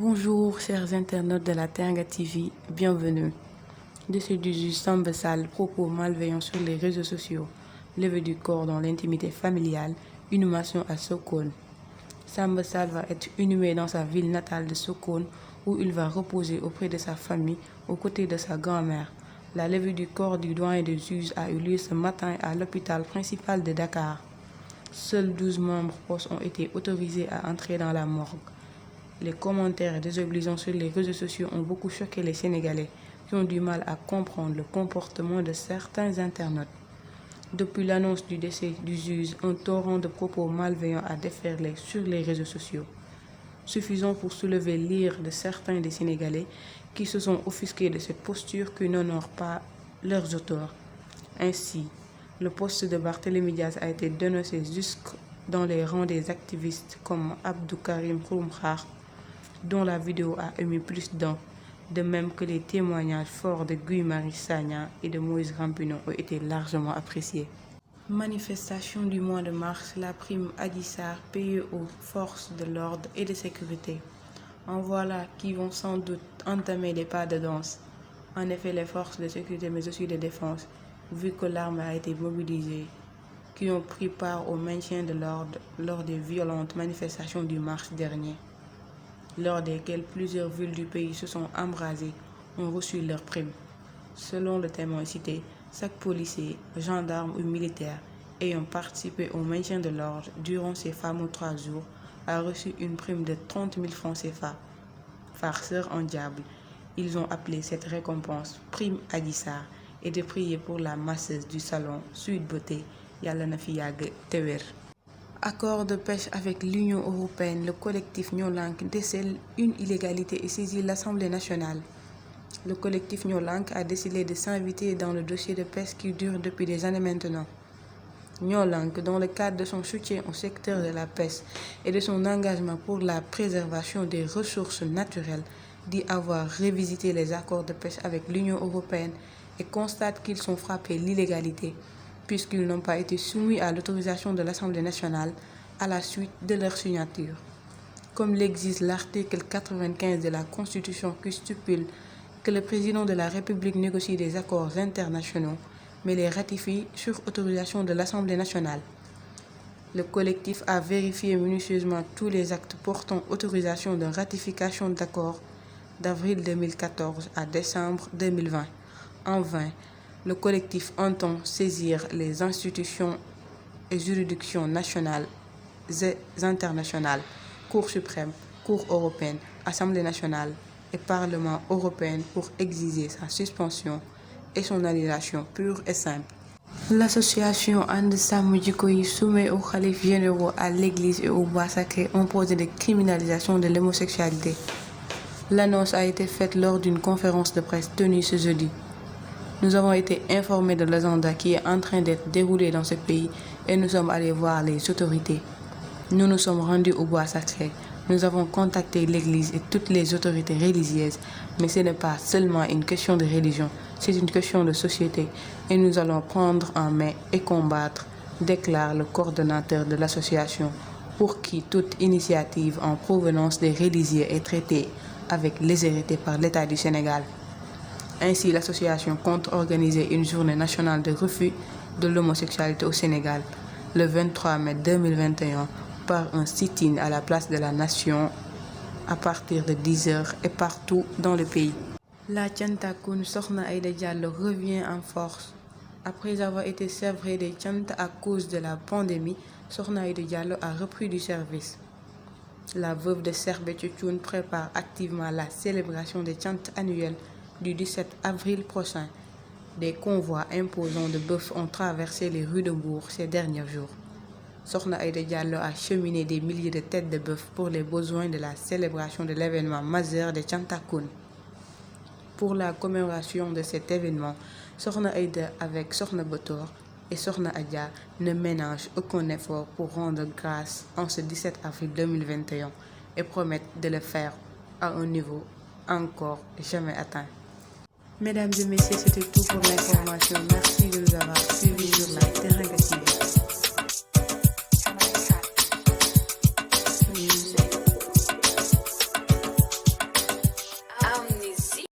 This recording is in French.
Bonjour chers internautes de la Teranga TV, bienvenue. Décès du juge Samba Sall, propos malveillants sur les réseaux sociaux, levée du corps dans l'intimité familiale, inhumation à Sokone. Samba Sall va être inhumé dans sa ville natale de Sokone où il va reposer auprès de sa famille aux côtés de sa grand-mère. La levée du corps du doyen des juges a eu lieu ce matin à l'hôpital principal de Dakar. Seuls 12 membres postes ont été autorisés à entrer dans la morgue. Les commentaires désobligeants sur les réseaux sociaux ont beaucoup choqué les Sénégalais qui ont du mal à comprendre le comportement de certains internautes. Depuis l'annonce du décès du juge, un torrent de propos malveillants a déferlé sur les réseaux sociaux, suffisant pour soulever l'ire de certains des Sénégalais qui se sont offusqués de cette posture qui n'honore pas leurs auteurs. Ainsi, le poste de Barthélémy Diaz a été dénoncé jusque dans les rangs des activistes comme Abdou Karim Xrum Xax, dont la vidéo a émis plus d'un, de même que les témoignages forts de Guy Marius Sagna et de Moïse Rampinon ont été largement appréciés. Manifestation du mois de mars, la prime Adji Sarr payée aux forces de l'ordre et de sécurité. En voilà qui vont sans doute entamer des pas de danse. En effet, les forces de sécurité mais aussi de défense, vu que l'arme a été mobilisée, qui ont pris part au maintien de l'ordre lors des violentes manifestations du mars dernier, lors desquelles plusieurs villes du pays se sont embrasées, ont reçu leurs primes. Selon le témoin cité, chaque policier, gendarme ou militaire ayant participé au maintien de l'ordre durant ces fameux 3 jours a reçu une prime de 30 000 francs CFA. Farceurs en diable, ils ont appelé cette récompense prime Adji Sarr et de prier pour la masseuse du salon Sweet Beauté, Yàlla na fi yàgg te wér. Accord de pêche avec l'Union européenne, le collectif Ñoo Lank décèle une illégalité et saisit l'Assemblée nationale. Le collectif Ñoo Lank a décidé de s'inviter dans le dossier de pêche qui dure depuis des années maintenant. Ñoo Lank, dans le cadre de son soutien au secteur de la pêche et de son engagement pour la préservation des ressources naturelles, dit avoir révisité les accords de pêche avec l'Union européenne et constate qu'ils sont frappés l'illégalité, puisqu'ils n'ont pas été soumis à l'autorisation de l'Assemblée nationale à la suite de leur signature. Comme l'exige l'article 95 de la Constitution qui stipule que le président de la République négocie des accords internationaux, mais les ratifie sur autorisation de l'Assemblée nationale. Le collectif a vérifié minutieusement tous les actes portant autorisation de ratification d'accords d'avril 2014 à décembre 2020. En vain, le collectif entend saisir les institutions et juridictions nationales et internationales, Cour suprême, Cour européenne, Assemblée nationale et Parlement européen pour exiger sa suspension et son annulation pure et simple. L'association And Samm Jikko Yi soumet aux khalifes généraux, à l'église et au bois sacré un projet de criminalisation de l'homosexualité. L'annonce a été faite lors d'une conférence de presse tenue ce jeudi. Nous avons été informés de l'agenda qui est en train d'être déroulé dans ce pays et nous sommes allés voir les autorités. Nous nous sommes rendus au bois sacré. Nous avons contacté l'église et toutes les autorités religieuses, mais ce n'est pas seulement une question de religion, c'est une question de société et nous allons prendre en main et combattre, déclare le coordonnateur de l'association, pour qui toute initiative en provenance des religieux est traitée avec légèreté par l'État du Sénégal. Ainsi, l'association compte organiser une journée nationale de refus de l'homosexualité au Sénégal, le 23 mai 2021, par un sit-in à la place de la Nation à partir de 10h et partout dans le pays. La Thiantakoune Sokhna Aïda Diallo revient en force. Après avoir été sevrée des Thianta à cause de la pandémie, Sokhna Aïda Diallo a repris du service. La veuve de Selbé Thioune prépare activement la célébration des Thianta annuelles du 17 avril prochain. Des convois imposants de bœufs ont traversé les rues de Mbour ces derniers jours. Sokhna Aïda Diallo a cheminé des milliers de têtes de bœuf pour les besoins de la célébration de l'événement majeur de Thiantakoune. Pour la commémoration de cet événement, Sokhna Aïda avec Sokhna Bator et Sokhna Adja ne ménagent aucun effort pour rendre grâce en ce 17 avril 2021 et promettent de le faire à un niveau encore jamais atteint. Mesdames et messieurs, c'était tout pour l'information. Merci de nous avoir suivis sur la Teranga TV.